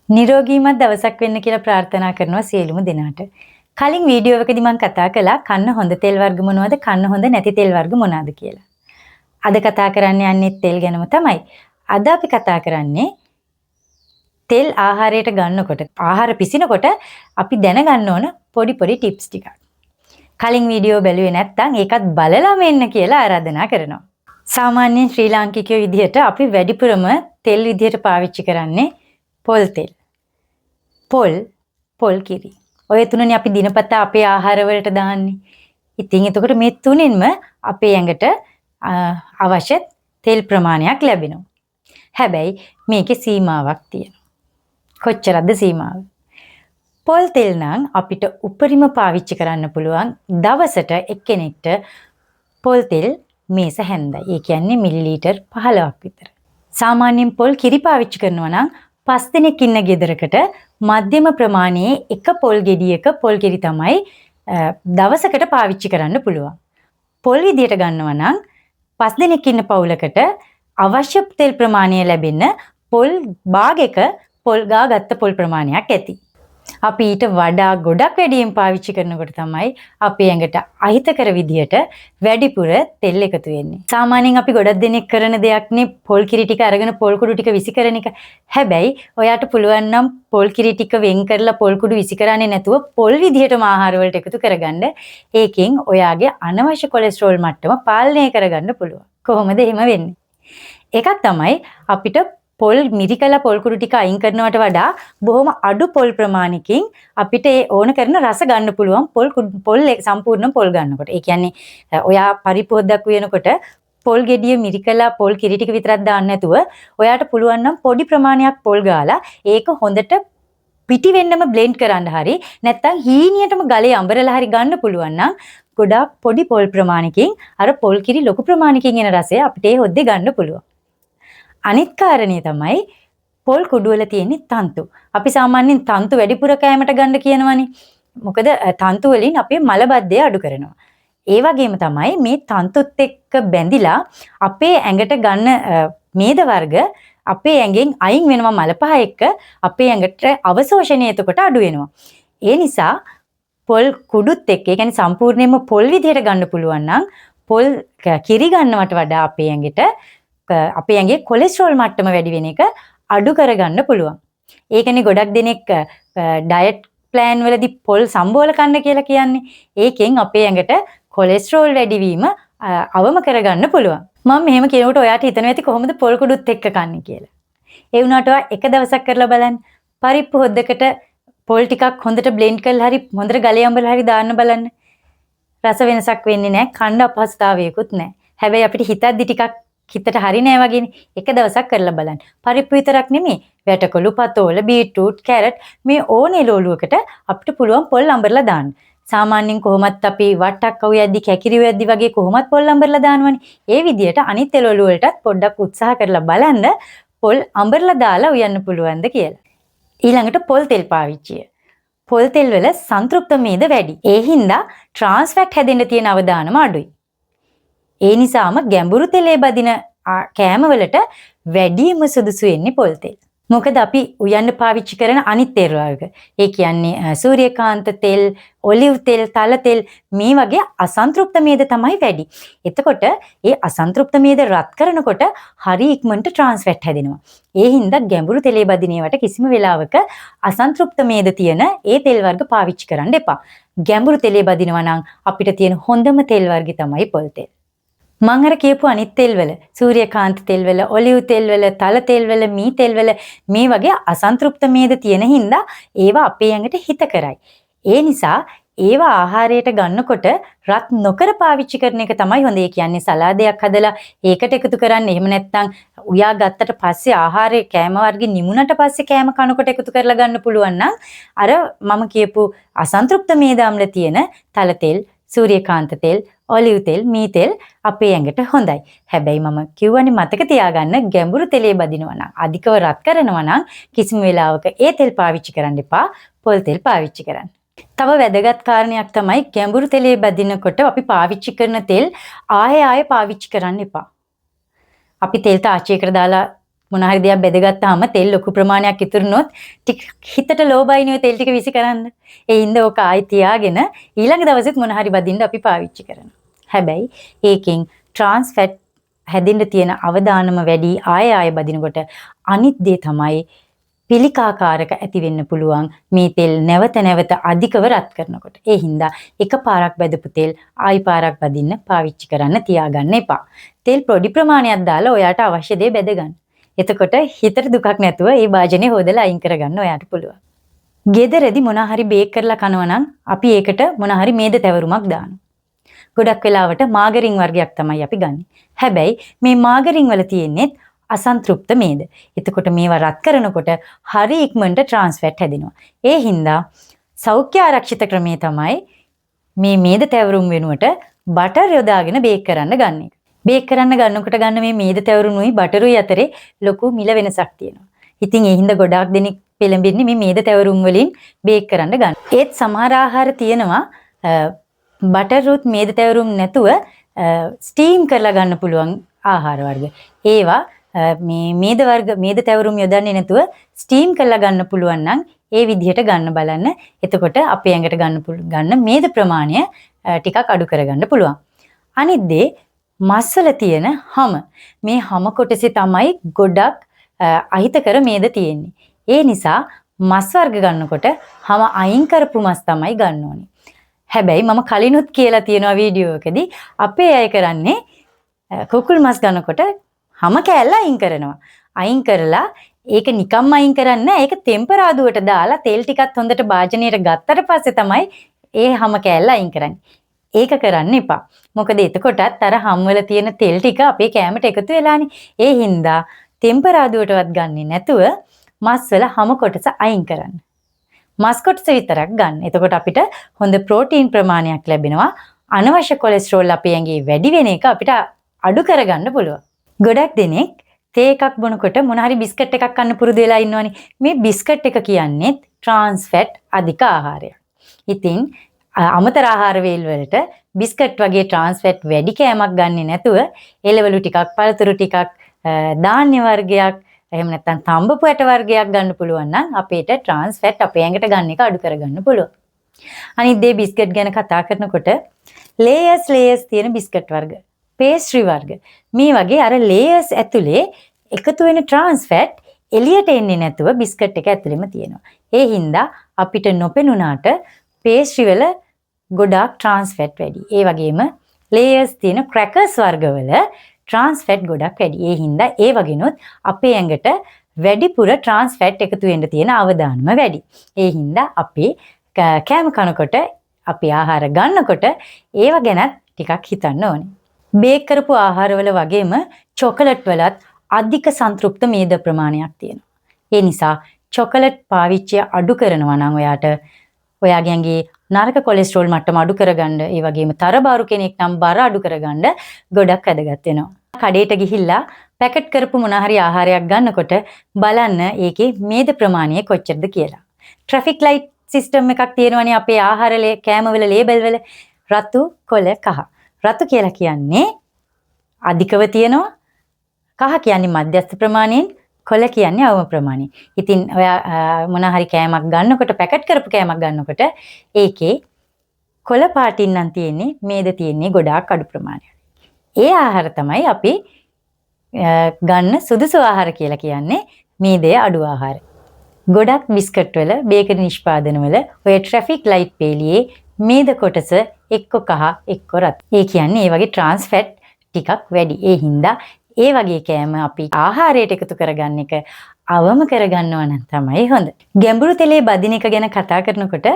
නිරෝගීමත් දවසක් වෙන්න කියලා ප්‍රාර්ථනා කරනවා සියලුම දෙනාට. කලින් වීඩියෝ එකකදී මම කතා කළා කන්න හොඳ තෙල් වර්ග මොනවද කන්න හොඳ නැති තෙල් වර්ග මොනවද කියලා. අද කතා කරන්න යන්නේ තෙල් ගැනම තමයි. අද අපි කතා කරන්නේ තෙල් ආහාරයට ගන්නකොට ආහාර පිසිනකොට අපි දැනගන්න ඕන පොඩි ටිප්ස් ටිකක්. කලින් වීඩියෝ බැලුවේ නැත්නම් ඒකත් බලලා මෙන්න කියලා ආරාධනා කරනවා. සාමාන්‍යයෙන් ශ්‍රී ලාංකිකයෝ විදිහට අපි වැඩිපුරම තෙල් විදිහට පාවිච්චි කරන්නේ පොල් තෙල්. පොල් කිරි. ඔය තුනනේ අපි දිනපතා අපේ ආහාර වලට දාන්නේ. ඉතින් එතකොට මේ තුනෙන්ම අපේ ඇඟට අවශ්‍ය තෙල් ප්‍රමාණයක් ලැබෙනවා. හැබැයි මේකේ සීමාවක් තියෙනවා. කොච්චරද සීමාව? පොල් තෙල් නම් අපිට උපරිම පාවිච්චි කරන්න පුළුවන් දවසට එක්කෙනෙක්ට පොල් තෙල් මේස හැන්දයි. ඒ කියන්නේ මිලිලීටර් 15ක් විතර. සාමාන්‍යයෙන් පොල් කිරි පාවිච්චි කරනවා නම් 5 දෙනෙක් ඉන්න ගෙදරකට මධ්‍යම ප්‍රමාණයේ එක පොල් ගෙඩියක පොල් කිරි තමයි දවසකට පාවිච්චි කරන්න පුළුවන්. පොල් විදියට ගන්නවා නම් 5 දෙනෙක් ඉන්න පවුලකට අවශ්‍ය තෙල් ප්‍රමාණය ලැබෙන්න පොල් භාගයක පොල් ගා ගත්ත පොල් ප්‍රමාණයක් ඇති. අපි ඊට වඩා ගොඩක් වැඩියෙන් පාවිච්චි කරනකොට තමයි අපේ ඇඟට අහිතකර විදියට වැඩිපුර තෙල් එකතු වෙන්නේ. සාමාන්‍යයෙන් අපි ගොඩක් දෙනෙක් කරන දෙයක්නේ පොල් කිරි ටික අරගෙන පොල් කුඩු ටික විසි කරන එක. හැබැයි ඔයාට පුළුවන් නම් පොල් කිරි ටික වෙන් කරලා පොල් කුඩු විසි කරන්නේ නැතුව පොල් විදියටම ආහාර වලට එකතු කරගන්න. ඒකෙන් ඔයාගේ අනවශ්‍ය කොලෙස්ටරෝල් මට්ටම පාලනය කරගන්න පුළුවන්. කොහොමද එහෙම වෙන්නේ? එකක් තමයි අපිට පොල් මිරිකලා පොල් කුඩු ටික අයින් කරනවට වඩා බොහොම අඩු පොල් ප්‍රමාණිකින් අපිට ඒ ඕන කරන රස ගන්න පුළුවන් පොල් සම්පූර්ණ පොල් ගන්නකොට. ඒ කියන්නේ ඔයා පරිපෝද්දක් උයනකොට පොල් ගෙඩිය මිරිකලා පොල් කිරි ටික විතරක් දාන්න නැතුව ඔයාට පුළුවන් නම් පොඩි ප්‍රමාණයක් පොල් ගාලා ඒක හොඳට පිටි වෙන්නම බ්ලෙන්ඩ් කරන්න හරි නැත්නම් හීනියටම ගලේ අඹරලා හරි ගන්න පුළුවන් නම් ගොඩාක් පොඩි පොල් ප්‍රමාණිකින් අර පොල් කිරි ලොකු ප්‍රමාණිකින් එන රසය අපිට ඒ හොද්දේ ගන්න පුළුවන්. අනිත් කාරණේ තමයි පොල් කුඩු වල තියෙන තන්තු. අපි සාමාන්‍යයෙන් තන්තු වැඩිපුර කෑමට ගන්න කියනවනේ. මොකද තන්තු වලින් අපේ මලබද්ධය අඩු කරනවා. ඒ වගේම තමයි මේ තන්තුත් එක්ක බැඳිලා අපේ ඇඟට ගන්න මේද වර්ග අපේ ඇඟෙන් අයින් වෙනවා මල පහ එක්ක අපේ ඇඟට අවශෝෂණය එතකොට අඩු වෙනවා. ඒ නිසා පොල් කුඩුත් එක්ක ඒ කියන්නේ සම්පූර්ණයෙන්ම පොල් විදිහට ගන්න පුළුවන් නම් පොල් කිරි ගන්නවට වඩා අපේ ඇඟේ කොලෙස්ටරෝල් මට්ටම වැඩි වෙන එක අඩු කරගන්න පුළුවන්. ඒකනේ ගොඩක් දෙනෙක් ඩයට් ප්ලෑන් වලදී පොල් සම්බෝල කන්න කියලා කියන්නේ. ඒකෙන් අපේ ඇඟට කොලෙස්ටරෝල් වැඩිවීම අවම කරගන්න පුළුවන්. මම මෙහෙම කියනකොට ඔයාට හිතෙනවා ඇති කොහොමද පොල් කුඩුත් එක්ක කන්නේ කියලා. ඒ වුණාට ඔයා එක දවසක් කරලා බලන්න. පරිප්පු හොද්දකට පොල් ටිකක් හොඳට බ්ලෙන්ඩ් කරලා හරි හොඳට ගලේ අඹරලා හරි දාන්න බලන්න. රස වෙනසක් වෙන්නේ නැහැ. කන්න අපහසුතාවයකුත් නැහැ. හැබැයි අපිට හිතද්දි ටිකක් හිතට හරි නෑ වගේනේ. එක දවසක් කරලා බලන්න. පරිප්පු විතරක් නෙමෙයි. වැටකොළු, පතෝල, බීට්‍රූට්, කැරට් මේ ඕනේ ලෝලුවකට අපිට පුළුවන් පොල් අඹරලා දාන්න. සාමාන්‍යයෙන් කොහොමත් අපි වට්ටක් අවුයද්දි කැකිරි වෙද්දි වගේ කොහොමත් පොල් අඹරලා දානවනේ. ඒ විදිහට අනිත් එළවලු වලටත් පොඩ්ඩක් උත්සාහ කරලා බලන්න පොල් අඹරලා දාලා උයන්න පුළුවන්ද කියලා. ඊළඟට පොල් තෙල් පාවිච්චිය. පොල් තෙල් වල සංතෘප්ත මේද වැඩි. ඒ හින්දා ට්‍රාන්ස් ෆැට් හැදෙන්න තියෙන අවදානම අඩුයි. ඒ නිසාම ගැඹුරු තෙලේ බදින කෑම වලට වැඩිම සුදුසු වෙන්නේ පොල් තෙල්. මොකද අපි උයන්න පාවිච්චි කරන අනිත් තෙල් වර්ග. ඒ කියන්නේ සූර්යකාන්ත තෙල්, ඔලිව් තෙල්, තල තෙල් මේ වගේ අසන්තෘප්ත මේද තමයි වැඩි. එතකොට ඒ අසන්තෘප්ත මේද රත් කරනකොට හරි ඉක්මනට ට්‍රාන්ස් ෆැට් හැදෙනවා. ඒ හින්දා ගැඹුරු තෙලේ බදිනේවට කිසිම වෙලාවක අසන්තෘප්ත මේද තියෙන ඒ තෙල් වර්ග පාවිච්චි කරන්න එපා. ගැඹුරු තෙලේ බදිනවා නම් අපිට තියෙන හොඳම තෙල් වර්ගය තමයි පොල් තෙල්. මම අර කියපු අනිත් තෙල්වල සූර්යකාන්ත තෙල්වල ඔලිව් තෙල්වල තල තෙල්වල මී තෙල්වල මේ වගේ අසන්තෘප්ත මේද තියෙන හින්දා ඒවා අපේ ඇඟට හිත කරයි. ඒ නිසා ඒවා ආහාරයට ගන්නකොට රත් නොකර පාවිච්චි කරන එක තමයි හොඳ. ඒ කියන්නේ සලාදයක් හදලා ඒකට එකතු කරන්න. එහෙම නැත්නම් උයා ගත්තට පස්සේ ආහාරයේ කෑම වර්ග නිමුණට පස්සේ කෑම කනකොට එකතු කරලා ගන්න පුළුවන් නම් අර මම කියපු අසන්තෘප්ත මේද අම්ල තියෙන තල තෙල් සූර්යකාන්ත තෙල් ඔලිව් තෙල් මී තෙල් අපේ ඇඟට හොඳයි. හැබැයි මම කියවනේ මතක තියාගන්න ගැඹුරු තෙලේ බදිනවා නම් අධිකව රත් කරනවා නම් කිසිම වෙලාවක ඒ තෙල් පාවිච්චි කරන්න එපා. පොල් තෙල් පාවිච්චි කරන්න. තව වැදගත් කාරණයක් තමයි ගැඹුරු තෙලේ බදිනකොට අපි පාවිච්චි කරන තෙල් ආයෙ පාවිච්චි කරන්න එපා. අපි තෙල් තාච්චියකට දාලා මොන හරි දෙයක් බෙදගත්තාම තෙල් ලොකු ප්‍රමාණයක් ඉතුරුනොත් හිතට ලෝභයිනේ තෙල් ටික විසි කරන්න. ඒ හින්දා ඔක ආයි තියාගෙන ඊළඟ දවසෙත් මොන හරි බදින්න අපි පාවිච්චි කරනවා. හැබැයි ඒකෙන් ට්‍රාන්ස් ෆැට් හැදෙන්න තියෙන අවදානම වැඩි ආය බදිනකොට අනිත් දේ තමයි පිළිකාකාරක ඇති වෙන්න පුළුවන් මේ තෙල් නැවත නැවත අධිකව රත් කරනකොට. ඒ හින්දා එකපාරක් බැදපු තෙල් ආයි පාරක් බදින්න පාවිච්චි කරන්න තියාගන්න එපා. තෙල් පොඩි ප්‍රමාණයක් දාලා ඔයාට අවශ්‍ය දේ බෙදගන්න. එතකොට හිතට දුකක් නැතුව ඒ භාජනේ හොදලා අයින් කරගන්න ඔයාට පුළුවන්. ගෙදරදී මොනා හරි බේක් කරලා කනවා නම් අපි ඒකට මොනා හරි මේද තැවරුමක් දානවා. ගොඩක් වෙලාවට මාගරින් වර්ගයක් තමයි අපි ගන්නෙ. හැබැයි මේ මාගරින් වල තියෙන්නේ අසන්තෘප්ත මේද. එතකොට මේවා රත් කරනකොට හරි ඉක්මනට ට්‍රාන්ස් ෆැට් හැදෙනවා. ඒ හින්දා සෞඛ්‍ය ආරක්ෂිත ක්‍රමය තමයි මේ මේද තැවරුම් වෙනුවට බටර් යොදාගෙන බේක් කරන්න ගන්න එක. බේක් කරන්න ගන්නකොට ගන්න මේ මේද තැවරුණුයි බටරුයි අතරේ ලොකු මිල වෙනසක් තියෙනවා. ඉතින් ඒ හින්දා ගොඩාක් දෙනෙක් පෙළඹෙන්නේ මේ මේද තැවරුම් වලින් බේක් කරන්න ගන්න. ඒත් සමහර ආහාර තියෙනවා බටරුත් මේද තැවරුම් නැතුව ස්ටීම් කරලා ගන්න පුළුවන් ආහාර වර්ග. ඒවා මේ මේද තැවරුම් යොදන්නේ නැතුව ස්ටීම් කරලා ගන්න පුළුවන් නම් ඒ විදිහට ගන්න බලන්න. එතකොට අපේ ඇඟට ගන්න මේද ප්‍රමාණය ටිකක් අඩු කරගන්න පුළුවන්. අනිත් දේ මස්වල තියෙන හැම මේ හැම කොටසේ තමයි ගොඩක් අහිතකර මේද තියෙන්නේ. ඒ නිසා මස් වර්ග ගන්නකොට හැම අයින් කරපු මස් තමයි ගන්න ඕනේ. හැබැයි මම කලිනුත් කියලා තියෙනවා වීඩියෝ එකදී අපේ අය කරන්නේ කුකුල් මස් ගන්නකොට හැම කෑල්ල අයින් කරනවා. අයින් කරලා ඒක නිකම්ම අයින් කරන්නේ නැහැ. ඒක ටෙම්පරාදුවට දාලා තෙල් ටිකත් හොඳට භාජනයට ගත්තට පස්සේ තමයි ඒ හැම කෑල්ල අයින් කරන්නේ. ඒක කරන්න එපා. මොකද එතකොටත් අර හැම්වල තියෙන තෙල් ටික අපේ කෑමට එකතු වෙලානේ. ඒ හින්දා ටෙම්පරාදුවටවත් ගන්නෙ නැතුව මස් වල හැම කොටස අයින් කරන්න. මස් කොටස විතරක් ගන්න. එතකොට අපිට හොඳ ප්‍රෝටීන් ප්‍රමාණයක් ලැබෙනවා. අනවශ්‍ය කොලෙස්ටරෝල් අපේ ඇඟේ වැඩි වෙන එක අපිට අඩු කරගන්න පුළුවන්. ගොඩක් දෙනෙක් තේ එකක් බොනකොට මොන හරි බිස්කට් එකක් කන්න පුරුදු වෙලා ඉන්නවනේ. මේ බිස්කට් එක කියන්නේ ට්‍රාන්ස් ෆැට් අධික ආහාරයක්. ඉතින් අමතර ආහාර වේල් වලට බිස්කට් වගේ ට්‍රාන්ස් ෆැට් වැඩි කෑමක් ගන්නෙ නැතුව එළවලු ටිකක්, පළතුරු ටිකක්, ධාන්‍ය වර්ගයක්, එහෙම නැත්නම් තඹපු ඇට වර්ගයක් ගන්න පුළුවන් නම් අපේට ට්‍රාන්ස් ෆැට් අපේ ඇඟට ගන්න එක අඩු කරගන්න පුළුවන්. අනිත් දේ බිස්කට් ගැන කතා කරනකොට ලේයර්ස් තියෙන බිස්කට් වර්ග, පේස්ට්‍රි වර්ග මේ වගේ අර ලේයර්ස් ඇතුලේ එකතු වෙන ට්‍රාන්ස් ෆැට් එළියට එන්නේ නැතුව බිස්කට් එක ඇතුලෙම තියෙනවා. ඒ හින්දා අපිට නොපෙනුනාට පේස්ට්‍රි වල ගොඩාක් ට්‍රාන්ස් ෆැට් වැඩි. ඒ වගේම ලේයර්ස් තියෙන ක්‍රැකර්ස් වර්ගවල ට්‍රාන්ස් ෆැට් ගොඩක් වැඩි. ඒ හින්දා ඒ වගේනොත් අපේ ඇඟට වැඩිපුර ට්‍රාන්ස් ෆැට් එකතු වෙන්න තියෙන අවදානම වැඩි. ඒ හින්දා අපි කෑම කනකොට අපි ආහාර ගන්නකොට ඒව ගැනත් ටිකක් හිතන්න ඕනේ. බේක් කරපු ආහාරවල වගේම චොකලට් වලත් අධික සන්තෘප්ත මේද ප්‍රමාණයක් තියෙනවා. ඒ නිසා චොකලට් පාවිච්චිය අඩු කරනවා නම් ඔයාගේ ඇඟේ නරක කොලෙස්ටරෝල් මට්ටම අඩු කරගන්න, ඒ වගේම තරබාරු කෙනෙක් නම් බර අඩු කරගන්න ගොඩක් වැදගත් වෙනවා. කඩේට ගිහිල්ලා පැකට් කරපු මොන හරි ආහාරයක් ගන්නකොට බලන්න ඒකේ මේද ප්‍රමාණය කොච්චරද කියලා. ට්‍රැෆික් ලයිට් සිස්ටම් එකක් තියෙනවනේ අපේ ආහාර කෑමවල ලේබල් වල රතු, කොළ, කහ. රතු කියලා කියන්නේ අධිකව තියෙනවා, කහ කියන්නේ මධ්‍යස්ථ ප්‍රමාණයෙන්, කොළ කියන්නේ අවම ප්‍රමාණය. ඉතින් ඔයා මොන හරි කෑමක් ගන්නකොට, පැකට් කරපු කෑමක් ගන්නකොට ඒකේ කොළ පාටින් නම් තියෙන්නේ මේද තියෙන්නේ ගොඩාක් අඩු ප්‍රමාණයක්. ඒ ආහාර තමයි අපි ගන්න සුදුසු ආහාර කියලා කියන්නේ මේදේ අඩු ආහාර. ගොඩක් බිස්කට් වල, බේකරි නිෂ්පාදන වල ඔය ට්‍රැෆික් ලයිට් පේලියේ මේද කොටස එක්ක කහ එක්ක රත්. ඒ කියන්නේ ඒ වගේ ට්‍රාන්ස් ෆැට් ටිකක් වැඩි. ඒ හින්දා ඒ වගේ කෑම අපි ආහාරයට එකතු කරගන්න එක අවම කරගන්නවා නම් තමයි හොඳ. ගැඹුරු තෙලේ බදින එක ගැන කතා කරනකොට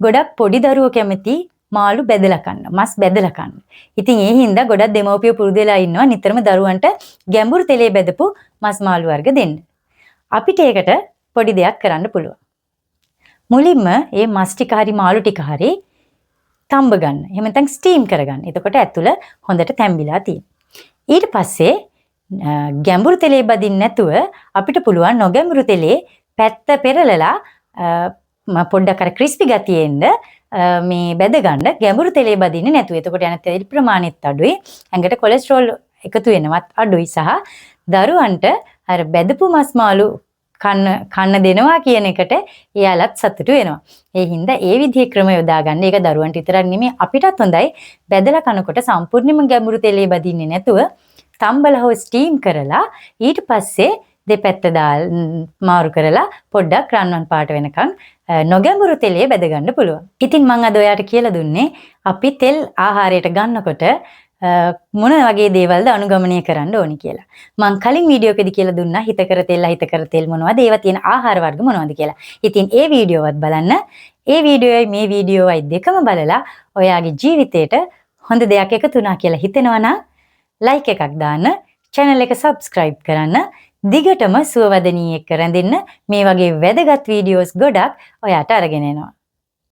ගොඩක් පොඩි දරුවෝ කැමති මාළු බෙදලා කන්න, මස් බෙදලා කන්න. ඉතින් ඒ හින්දා ගොඩක් දෙමව්පියෝ පුරුදු වෙලා ඉන්නවා නිතරම දරුවන්ට ගැඹුරු තෙලේ බෙදපු මස් මාළු වර්ග දෙන්න. අපිට ඒකට පොඩි දෙයක් කරන්න පුළුවන්. මුලින්ම මේ මස් ටික හරි මාළු ටික හරි තඹ ගන්න. එහෙම නැත්නම් ස්ටීම් කරගන්න. එතකොට ඇතුළ හොඳට තැම්බිලා තියෙනවා. ඊට පස්සේ ගැඹුරු තෙලේ බදින්න නැතුව අපිට පුළුවන් නොගැඹුරු තෙලේ පැත්ත පෙරලලා පොඩ්ඩක් අර ක්‍රිස්පි ගතියෙන්ද මේ බෙද ගන්න. ගැඹුරු තෙලේ බදින්නේ නැතුව. එතකොට යන තෙල් ප්‍රමාණෙත් අඩුයි. ඇඟට කොලෙස්ටරෝල් එකතු වෙනවත් අඩුයි සහ දරුවන්ට අර බෙදපු මස් මාළු කන්න දෙනවා කියන එකට එයාලත් සතුටු වෙනවා. ඒ හින්දා ඒ විදිහේ ක්‍රම යොදා ගන්න. ඒක දරුවන්ට විතරක් නෙමෙයි අපිටත් හොඳයි. බෙදලා කනකොට සම්පූර්ණයෙන්ම ගැඹුරු තෙලේ බදින්නේ නැතුව තම්බලා හෝ ස්ටීම් කරලා ඊට පස්සේ දෙපැත්ත මාරු කරලා පොඩ්ඩක් රන්වන් පාට වෙනකන් නොගැඹුරු තෙලේ බෙද ගන්න පුළුවන්. ඉතින් මම අද ඔයාලට කියලා දුන්නේ අපි තෙල් ආහාරයට ගන්නකොට මොන වගේ දේවල්ද අනුගමනය කරන්න ඕනි කියලා. මම කලින් වීඩියෝ එකේදී කියලා දුන්නා හිතකර තෙල් අහිතකර තෙල් මොනවද ඒවා තියෙන ආහාර වර්ග මොනවද කියලා. ඉතින් ඒ වීඩියෝවත් බලන්න. ඒ වීඩියෝයි මේ වීඩියෝවයි දෙකම බලලා ඔයාගේ ජීවිතේට හොඳ දෙයක් එකතු වුණා කියලා හිතෙනවා නම් ලයික් එකක් දාන්න, channel එක subscribe කරන්න, දිගටම සුවවදනී එක්ක රැඳෙන්න මේ වගේ වැදගත් වීඩියෝස් ගොඩක් ඔයාට අරගෙන එනවා.